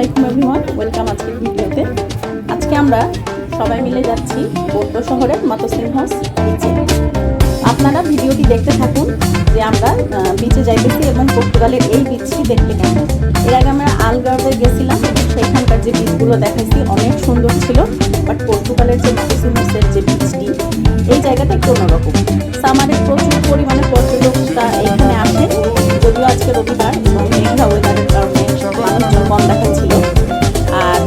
আলাইকুম everyone, welcome আজকের ভিডিওতে। আজকে আমরা সবাই মিলে যাচ্ছি পোর্তো শহরের মাতোসিনহস বিচে। আপনারা ভিডিওটি দেখতে থাকুন যে আমরা বিচে যাইতেছি এবং পর্তুগালের এই বিচটি দেখতে কেমন। এর আগে আমরা আলগার্ভে গেছিলাম, সেখানকার যে বিচগুলো দেখাইছি অনেক সুন্দর ছিল, বাট পর্তুগালের যে মাতোসিনহসের যে বিচটি এই জায়গাটা একটু অন্যরকম। সামারে প্রচুর পরিমাণে পর্যটকরা এখানে আসে, যদিও আজকে রবিবার এবং মেঘলা ওয়েদারের কারণে মানুষজন কম দেখাচ্ছিল। আর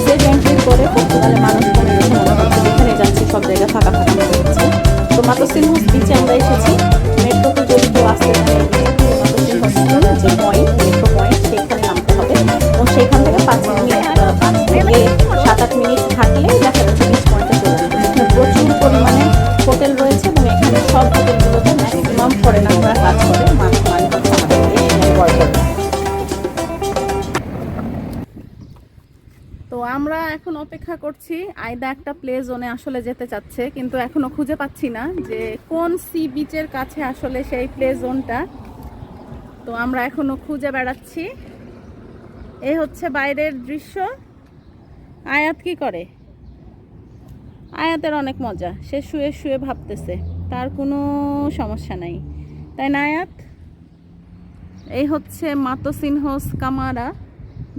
স্টেট এন্ট্রির পরে পর্তুগালে মানুষ কমে গেছে, মনে হচ্ছে যেখানে যাচ্ছি সব জায়গা ফাঁকা ফাঁকা মনে হচ্ছে। তো মাতোসিনহস বিচে আমরা এসেছি। মেট্রোতে যদি কেউ আসতে চায় মাতোসিনহস যে পয়েন্ট, মেট্রো পয়েন্ট, সেখানে নামতে হবে এবং সেখান থেকে 5 থেকে 7-8 মিনিট হাঁটলে দেখা যাচ্ছে বিচ পয়েন্টে চলে যাবে। এখানে প্রচুর পরিমাণে হোটেল রয়েছে এবং এখানে সব হোটেলগুলোতে ম্যাক্সিমাম ফরেনাররা কাজ করে, মানে হচ্ছে আমাদের এশিয়ান ওয়ার্কার। তো আমরা এখন অপেক্ষা করছি, আয়দা একটা প্লে জোনে আসলে যেতে চাচ্ছে, কিন্তু এখনো খুঁজে পাচ্ছি না যে কোন সি বিচের কাছে আসলে সেই প্লে জোনটা। তো আমরা এখনো খুঁজে বেড়াচ্ছি। এই হচ্ছে বাইরের দৃশ্য। আয়াত কি করে? আয়াতের অনেক মজা, সে শুয়ে শুয়ে ভাবতেছে, তার কোনো সমস্যা নাই, তাই না আয়াত? এই হচ্ছে মাতোসিনহস কামারা,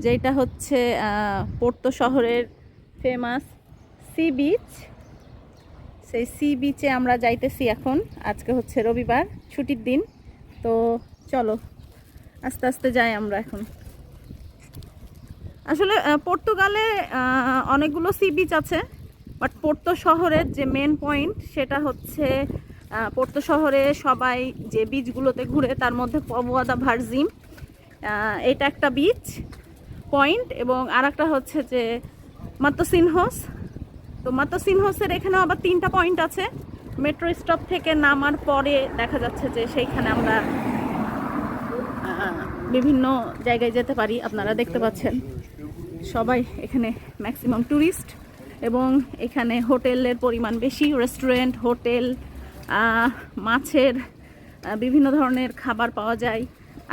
যেটা হচ্ছে পোর্তো শহরের ফেমাস সি বিচ। সেই সি বিচে আমরা যাইতেছি এখন। আজকে হচ্ছে রবিবার, ছুটির দিন। তো চলো আস্তে আস্তে যাই আমরা এখন। আসলে পর্তুগালে অনেকগুলো সি বিচ আছে, বাট পোর্তো শহরের যে মেন পয়েন্ট সেটা হচ্ছে পোর্তো শহরে সবাই যে বিচগুলোতে ঘুরে তার মধ্যে পবোয়া দা ভার্জিম, এটা একটা বিচ পয়েন্ট, এবং আর একটা হচ্ছে যে মাতোসিনহস। তো মাতোসিনহসের এখানেও আবার 3টা পয়েন্ট আছে। মেট্রো স্টপ থেকে নামার পরে দেখা যাচ্ছে যে সেইখানে আমরা বিভিন্ন জায়গায় যেতে পারি। আপনারা দেখতে পাচ্ছেন সবাই এখানে ম্যাক্সিমাম ট্যুরিস্ট, এবং এখানে হোটেলের পরিমাণ বেশি, রেস্টুরেন্ট, হোটেল, মাছের বিভিন্ন ধরনের খাবার পাওয়া যায়।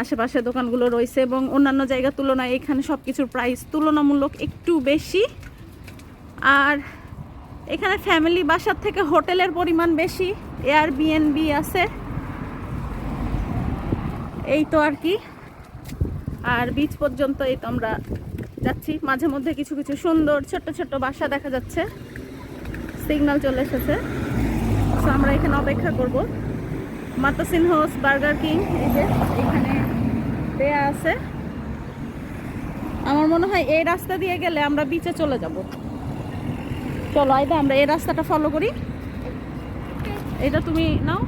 আশেপাশে দোকানগুলো রয়েছে এবং অন্যান্য জায়গার তুলনায় এখানে সব কিছুর প্রাইস তুলনামূলক একটু বেশি। আর এখানে ফ্যামিলি বাসার থেকে হোটেলের পরিমাণ বেশি, এয়ারবিএনবি আছে, এই তো আর কি। আর বিচ পর্যন্ত এই তো আমরা যাচ্ছি। মাঝে মধ্যে কিছু কিছু সুন্দর ছোট্ট ছোট্ট বাসা দেখা যাচ্ছে। সিগন্যাল চলে এসেছে, তো আমরা এখানে অপেক্ষা করব। মাতোসিনহস বার্গার কিং এই যে এখানে দেয়া আছে। আমার মনে হয় এই রাস্তা দিয়ে গেলে আমরা বিচে চলে যাব। চলো আয়দা আমরা এই রাস্তাটা ফলো করি। এটা তুমি নাও।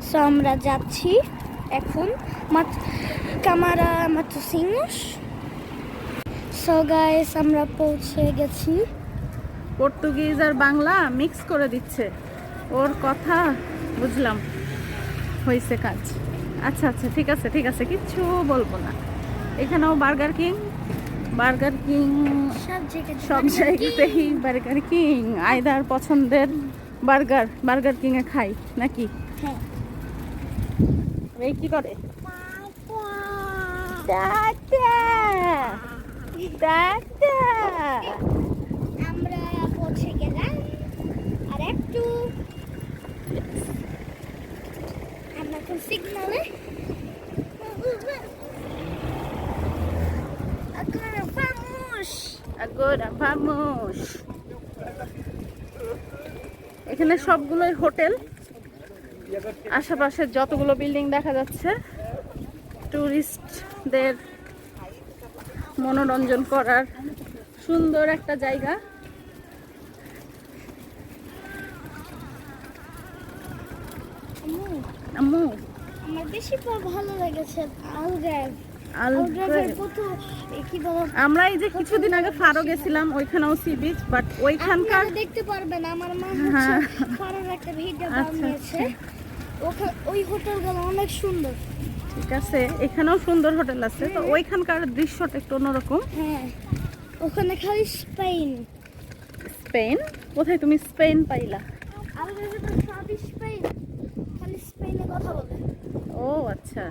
সো আমরা যাচ্ছি এখন কামারা মাতোসিনহস। সো গাইস আমরা পৌঁছে গেছি। পর্তুগিজ আর বাংলা মিক্স করে দিচ্ছে, ওর কথা বুঝলাম, হয়েছে কাজ। আচ্ছা আচ্ছা, ঠিক আছে ঠিক আছে, কিচ্ছু বলবো না। এখানেও বার্গার কিং, বার্গার কিং সব জায়গাতেই বার্গার কিং। আয়দার পছন্দের বার্গার, বার্গার কিং এ খাই নাকি? হ্যাঁ। এই কি করে? আমরা পৌঁছে গেলাম, আর একটু আমরা এখন সিগনালে। Agora vamos. এখানে সবগুলোই হোটেল, আশেপাশে যতগুলো বিল্ডিং দেখা যাচ্ছে টুরিস্টদের মনোরঞ্জন করার সুন্দর একটা জায়গা। আম্মু আমার বেশি ভালো লেগেছে আলগার্ভ। আমরা এই যে কিছুদিন আগে ফারো গেছিলাম, ওইখানেও সি বিচ, বাট ওইখানকার দেখতে পারবেন আমার মা হচ্ছে ফারোর একটা ভিডিও বানিয়েছে। ওই হোটেলগুলো অনেক সুন্দর। ঠিক আছে, এখানেও সুন্দর হোটেল আছে, তো ওইখানকার দৃশ্যটা একটু অন্যরকম। হ্যাঁ, ওখানে খালি স্পেন। স্পেন? কোথায় তুমি স্পেন পাইলা? আলগার্ভে তো সবই স্পেন। আচ্ছা।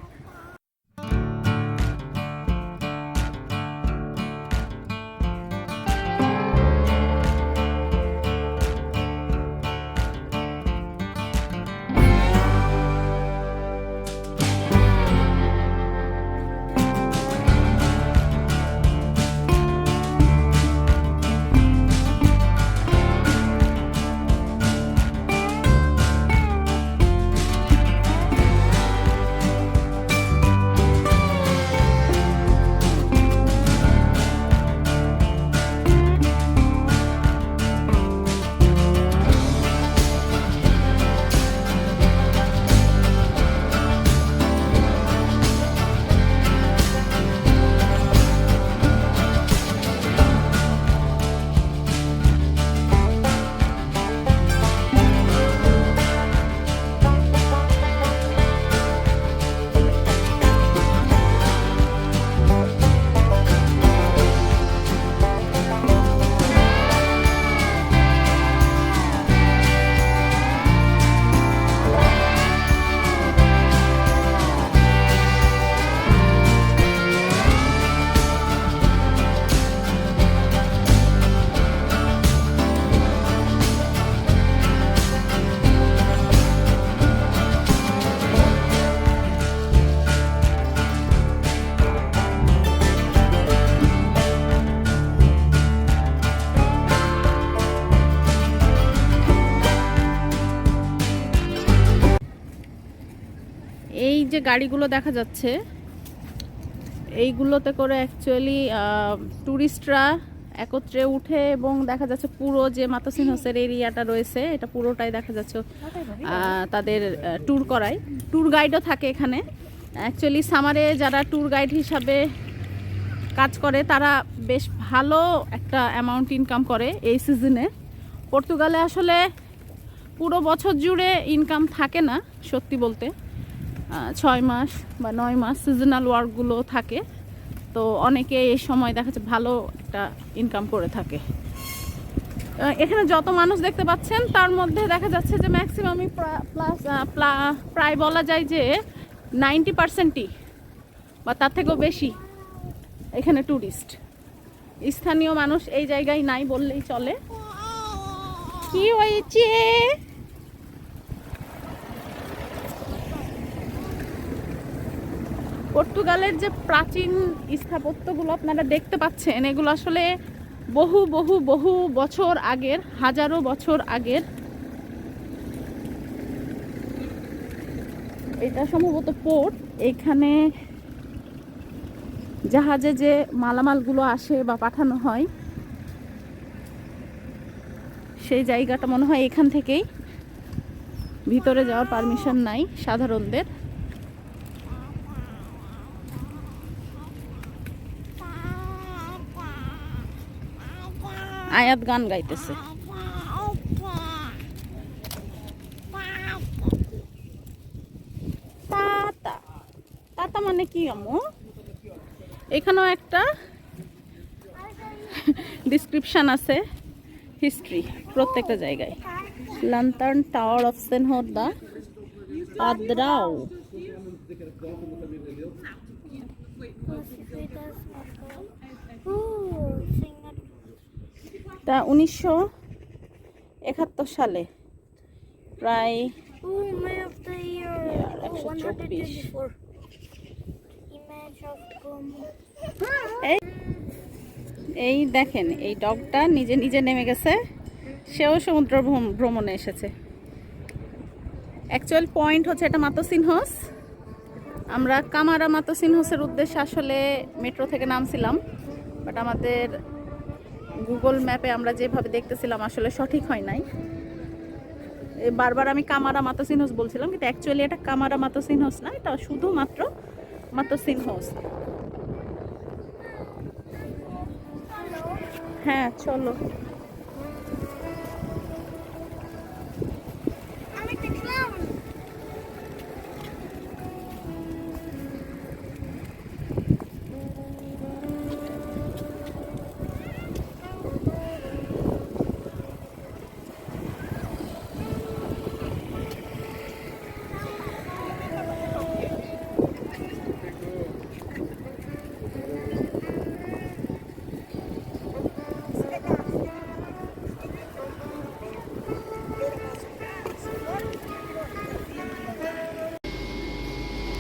এই যে গাড়িগুলো দেখা যাচ্ছে, এইগুলোতে করে অ্যাকচুয়ালি ট্যুরিস্টরা একত্রে উঠে এবং দেখা যাচ্ছে পুরো যে মাতাসিনহসের এরিয়াটা রয়েছে এটা পুরোটাই দেখা যাচ্ছে তাদের ট্যুর করায়। ট্যুর গাইডও থাকে এখানে। অ্যাকচুয়ালি সামারে যারা ট্যুর গাইড হিসাবে কাজ করে তারা বেশ ভালো একটা অ্যামাউন্ট ইনকাম করে এই সিজনে। পর্তুগালে আসলে পুরো বছর জুড়ে ইনকাম থাকে না সত্যি বলতে, 6 মাস বা 9 মাস সিজনাল ওয়ার্কগুলো থাকে, তো অনেকে এই সময় দেখা যাচ্ছে ভালো একটা ইনকাম করে থাকে। এখানে যত মানুষ দেখতে পাচ্ছেন তার মধ্যে দেখা যাচ্ছে যে ম্যাক্সিমামই প্রায় বলা যায় যে 90%ই বা তার থেকেও বেশি এখানে ট্যুরিস্ট। স্থানীয় মানুষ এই জায়গায় নাই বললেই চলে। কি হয়েছে? পর্তুগালের যে প্রাচীন স্থাপত্যগুলো আপনারা দেখতে পাচ্ছেন এগুলো আসলে বহু বহু বহু বছর আগের, হাজারো বছর আগের। এটা সম্ভবত পোর্ট, এখানে জাহাজে যে মালামালগুলো আসে বা পাঠানো হয় সেই জায়গাটা মনে হয় এখান থেকেই। ভিতরে যাওয়ার পারমিশন নাই সাধারণদের। আয়াত গান গাইতেছে। তাতা তাতা মানে কি আম্মু? এখানেও একটা ডিসক্রিপশন আছে, হিস্ট্রি প্রত্যেকটা জায়গায়। লান্টার্ন টাওয়ার অফ সেনহোরদা পাদ্রাও। তা 1971 সালে প্রায় 124। এই দেখেন এই ডগটা নিজে নিজে নেমে গেছে, সেও সমুদ্র ভ্রমণে এসেছে। অ্যাকচুয়াল পয়েন্ট হচ্ছে এটা মাতোসিনহস। আমরা কামারা মাতোসিনহসের উদ্দেশ্যে আসলে মেট্রো থেকে নামছিলাম, বাট আমাদের গুগল ম্যাপে আমরা যেভাবে দেখতেছিলাম আসলে সঠিক হয় নাই। বারবার আমি কামারা মাতোসিনহস বলছিলাম, কিন্তু অ্যাকচুয়ালি এটা কামারা মাতোসিনহস না, এটা শুধুমাত্র মাতোসিনহস। হ্যাঁ চলো।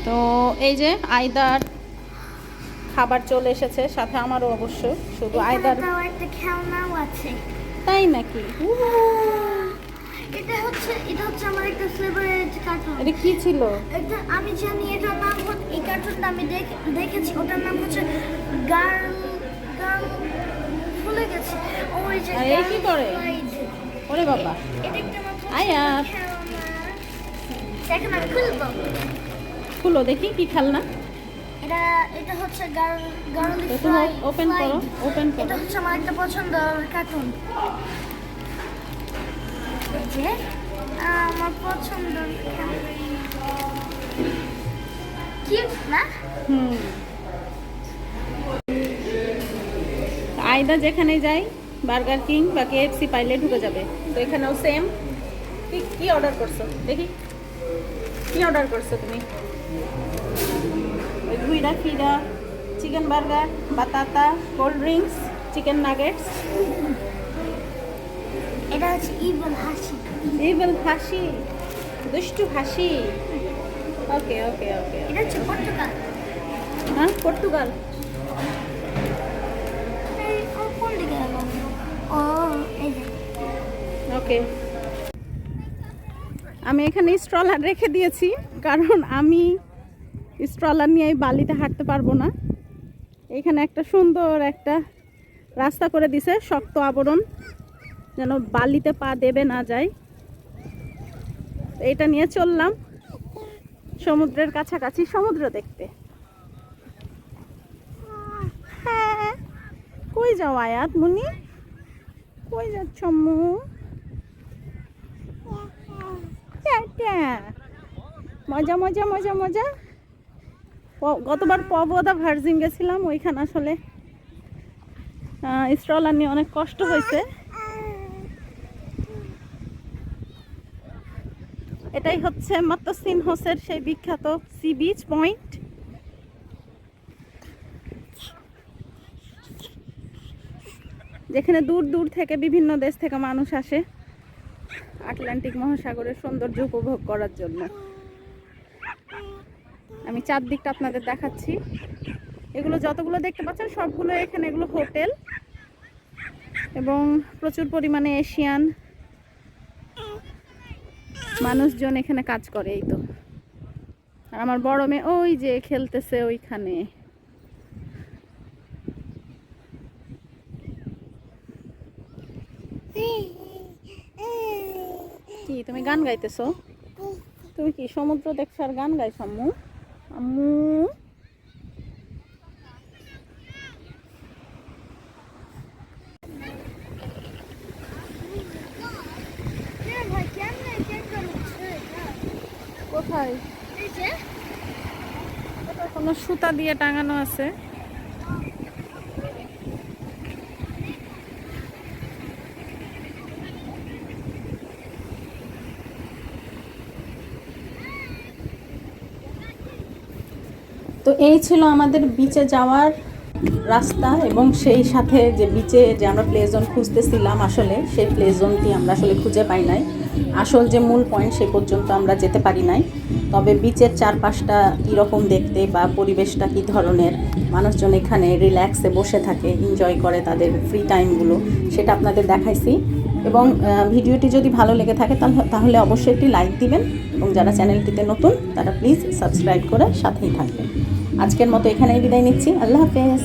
তো এই যে আয়দার খাবার চলে এসেছে, সাথে আমারও অবশ্য, শুধু আয়দার। এখানে একটা খেলনাও আছে। তাই নাকি? এটা হচ্ছে আমার একটা ফেভারিট কার্টুন। এটা কি ছিল? এটা আমি জানি, এটার নাম হচ্ছে, এই কার্টুনটা আমি দেখেছি, ওটার নাম হচ্ছে গার্ল ভুলে গেছি। ওই যে এই কি করে? ওরে বাবা, এটা একটা মাত্র আয়াত খেলনা। এখন আমি খুলবো। খুলো দেখি কি খেলনা। এটা হচ্ছে গার্লি তো ফ্লাই। ওপেন করো, ওপেন এটা করো। হচ্ছে আমার একটা পছন্দের কার্টুন। এই যে আমার পছন্দের কিউট না? আয়দা যেখানে যাই বার্গার কিং বা KFC পাইলে ঢুকে যাবে। তো এখানেও সেম। কি অর্ডার করছো দেখি, কি অর্ডার করছো তুমি? ওই ঘুইরা ফিরা, চিকেন বার্গার, বাতাতা, কোল্ড ড্রিঙ্কস, চিকেন নাগেটস। এটা হচ্ছে ইভেল হাসি। ইভেল হাসি, দুষ্টু হাসি। ওকে ওকে ওকে। এটা হচ্ছে পর্তুগাল। হ্যাঁ, পর্তুগাল। কোন দিকে গেল? ও এই যে। ওকে, আমি এখানে স্ট্রলার রেখে দিয়েছি, কারণ আমি স্ট্রলার নিয়ে বালিতে হাঁটতে পারবো না। এখানে একটা সুন্দর একটা রাস্তা করে দিছে, শক্ত আবরণ, যেন বালিতে পা দেবে না যায়। এটা নিয়ে চললাম সমুদ্রের কাছাকাছি, সমুদ্র দেখতে। হ্যাঁ, কই যাও আয়াত মুনি? কই যাচ্ছ আম্মু? মজা মজা মজা মজা। গতবার পবদা ভার্জিন গেছিলাম, ওইখানে আসলে স্ট্রলার নিয়ে অনেক কষ্ট হয়েছে। এটাই হচ্ছে মাতসিনহসের সেই বিখ্যাত সি বিচ পয়েন্ট। যেখানে দূর দূর থেকে বিভিন্ন দেশ থেকে মানুষ আসে আটলান্টিক মহাসাগরের সৌন্দর্য উপভোগ করার জন্য। আমি চারদিকটা আপনাদের দেখাচ্ছি। এগুলো যতগুলো দেখতে পাচ্ছেন সবগুলো এখানে, এগুলো হোটেল, এবং প্রচুর পরিমাণে এশিয়ান মানুষজন এখানে কাজ করে। এই তো, আর আমার বড় মেয়ে ওই যে খেলতেছে ওইখানে। কি তুমি গান গাইতেছো? তুমি কি সমুদ্র দেখছো আর গান গাইছো আম্মু? আম্মু কোথায়? কোনো সুতা দিয়ে টাঙানো আছে। তো এই ছিল আমাদের বিচে যাওয়ার রাস্তা, এবং সেই সাথে যে বিচে যে আমরা প্লে জোন খুঁজতেছিলাম, আসলে সেই প্লে জোনটি আমরা আসলে খুঁজে পাই নাই। আসল যে মূল পয়েন্ট সে পর্যন্ত আমরা যেতে পারি নাই। তবে বিচের চারপাশটা কীরকম দেখতে বা পরিবেশটা কী ধরনের, মানুষজন এখানে রিল্যাক্সে বসে থাকে, এনজয় করে তাদের ফ্রি টাইমগুলো, সেটা আপনাদের দেখাইছি। এবং ভিডিওটি যদি ভালো লেগে থাকে তাহলে অবশ্যই একটি লাইক দিবেন, এবং যারা চ্যানেলটিতে নতুন তারা প্লিজ সাবস্ক্রাইব করে সাথেই থাকবেন। আজকের মতো এখানেই বিদায় নিচ্ছি। আল্লাহ হাফেজ।